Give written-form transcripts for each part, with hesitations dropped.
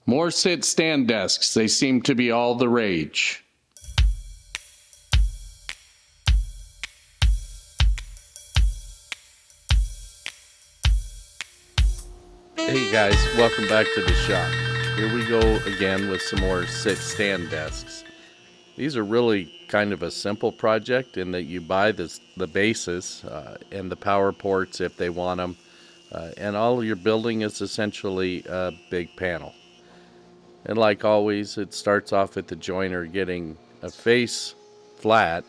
More sit-stand desks, they seem to be all the rage. Hey guys, welcome back to the shop. Here we go again with some more sit-stand desks. These are really kind of a simple project in that you buy the bases and the power ports if they want them, and all you're building is essentially a big panel. And like always, it starts off with the joiner getting a face flat,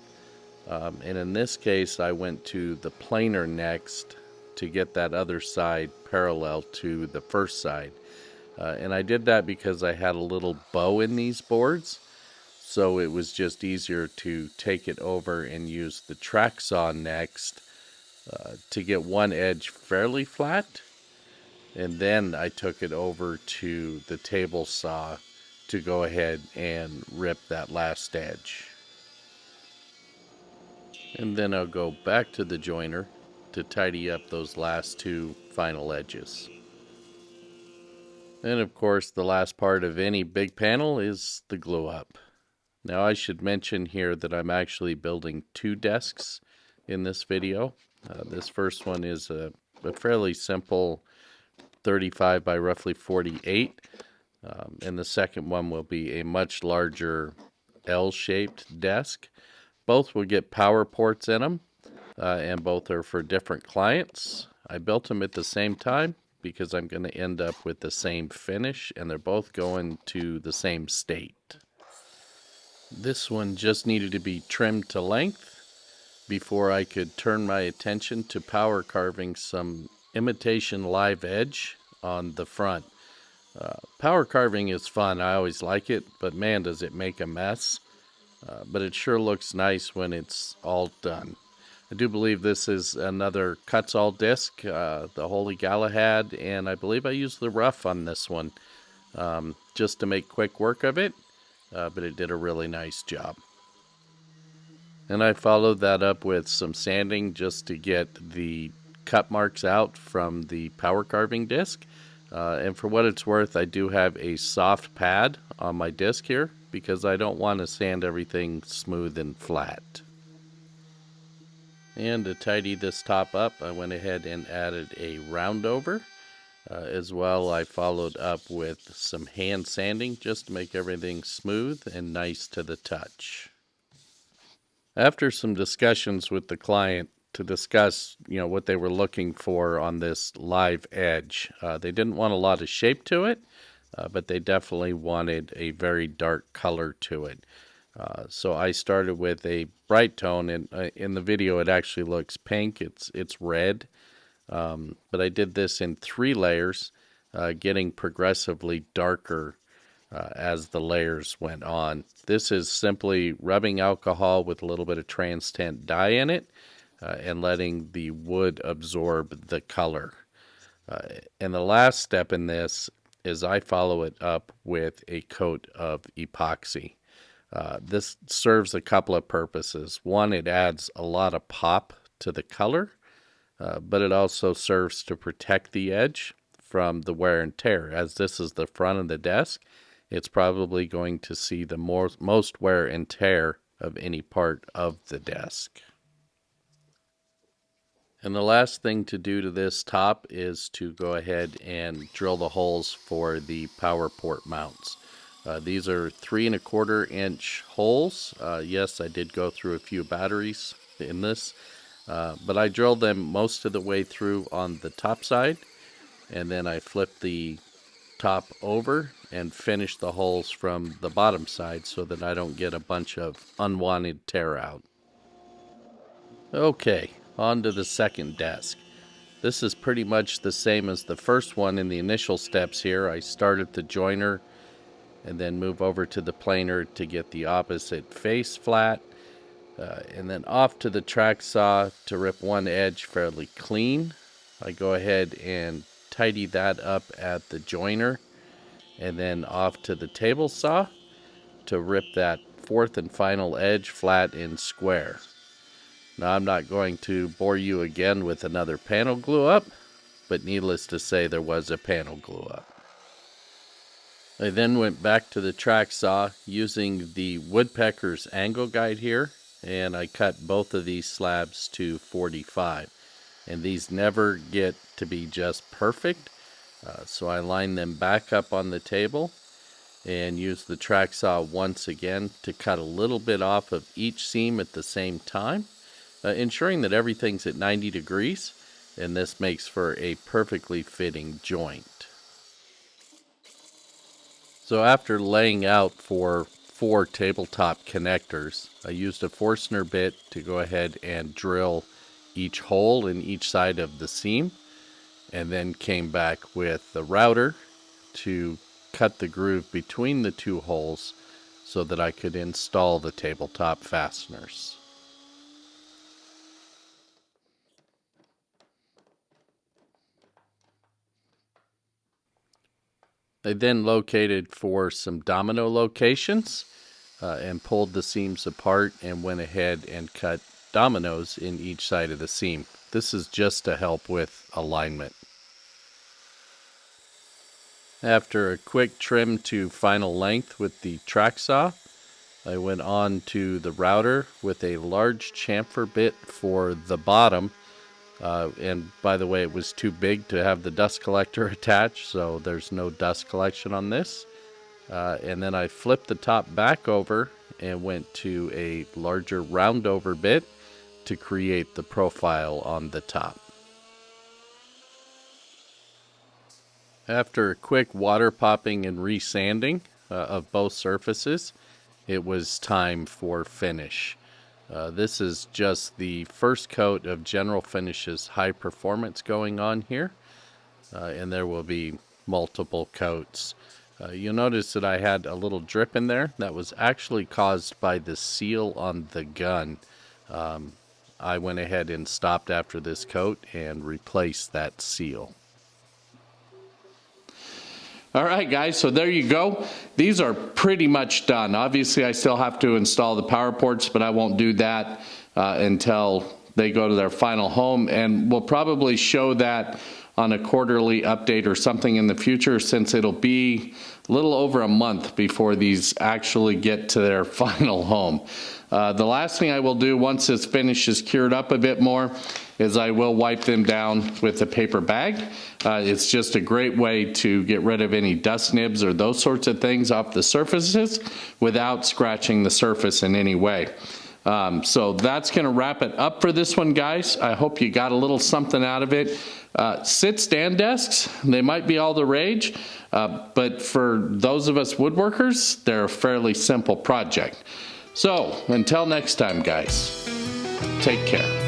and in this case I went to the planer next to get that other side parallel to the first side. And I did that because I had a little bow in these boards, so it was just easier to take it over and use the track saw next to get one edge fairly flat, and then I took it over to the table saw to go ahead and rip that last edge. And then I'll go back to the joiner to tidy up those last two final edges. And of course, the last part of any big panel is the glue up. Now I should mention here that I'm actually building two desks in this video. This first one is a fairly simple 35 by roughly 48, and the second one will be a much larger L-shaped desk. Both will get power ports in them, and both are for different clients. I built them at the same time because I'm going to end up with the same finish, and they're both going to the same state. This one just needed to be trimmed to length before I could turn my attention to power carving some imitation live edge on the front. Power carving is fun, I always like it, but man does it make a mess. But it sure looks nice when it's all done. I do believe this is another Cuts All disc, the Holy Galahad, and I believe I used the rough on this one just to make quick work of it, but it did a really nice job. And I followed that up with some sanding just to get the cut marks out from the power carving disc. And for what it's worth, I do have a soft pad on my disc here because I don't want to sand everything smooth and flat. And to tidy this top up, I went ahead and added a round over. As well, I followed up with some hand sanding just to make everything smooth and nice to the touch. After some discussions with the client to discuss, what they were looking for on this live edge, they didn't want a lot of shape to it, but they definitely wanted a very dark color to it. So I started with a bright tone, and in the video it actually looks pink. It's red, but I did this in 3 layers, getting progressively darker as the layers went on. This is simply rubbing alcohol with a little bit of trans-tint dye in it and letting the wood absorb the color. And the last step in this is I follow it up with a coat of epoxy. This serves a couple of purposes. One, it adds a lot of pop to the color, but it also serves to protect the edge from the wear and tear. As this is the front of the desk, it's probably going to see the most wear and tear of any part of the desk. And the last thing to do to this top is to go ahead and drill the holes for the power port mounts. These are 3 1/4 inch holes. Yes, I did go through a few batteries in this, but I drilled them most of the way through on the top side, and then I flipped the top over and finished the holes from the bottom side so that I don't get a bunch of unwanted tear out. Okay, on to the second desk. This is pretty much the same as the first one in the initial steps here. I start at the joiner and then move over to the planer to get the opposite face flat, and then off to the track saw to rip one edge fairly clean. I go ahead and tidy that up at the joiner, and then off to the table saw to rip that 4th and final edge flat and square. Now I'm not going to bore you again with another panel glue up, but needless to say there was a panel glue up. I then went back to the track saw using the woodpecker's angle guide here, and I cut both of these slabs to 45. And these never get to be just perfect, so I line them back up on the table and use the track saw once again to cut a little bit off of each seam at the same time, ensuring that everything's at 90 degrees, and this makes for a perfectly fitting joint. So after laying out for 4 tabletop connectors, I used a Forstner bit to go ahead and drill each hole in each side of the seam, and then came back with the router to cut the groove between the 2 holes so that I could install the tabletop fasteners. I then located for some domino locations and pulled the seams apart and went ahead and cut dominoes in each side of the seam. This is just to help with alignment. After a quick trim to final length with the track saw, I went on to the router with a large chamfer bit for the bottom. And by the way, it was too big to have the dust collector attached, so there's no dust collection on this. And then I flipped the top back over and went to a larger round over bit to create the profile on the top. After a quick water popping and resanding of both surfaces, it was time for finish. This is just the first coat of General Finishes High Performance going on here, and there will be multiple coats. You'll notice that I had a little drip in there. That was actually caused by the seal on the gun. I went ahead and stopped after this coat and replaced that seal. All right, guys, so there you go. These are pretty much done. Obviously, I still have to install the power ports, but I won't do that until they go to their final home. And we'll probably show that on a quarterly update or something in the future, since it'll be a little over a month before these actually get to their final home. The last thing I will do once this finish is cured up a bit more is I will wipe them down with a paper bag. It's just a great way to get rid of any dust nibs or those sorts of things off the surfaces without scratching the surface in any way. So that's going to wrap it up for this one, guys. I hope you got a little something out of it. Sit-stand desks, they might be all the rage, but for those of us woodworkers, they're a fairly simple project. So until next time, guys, take care.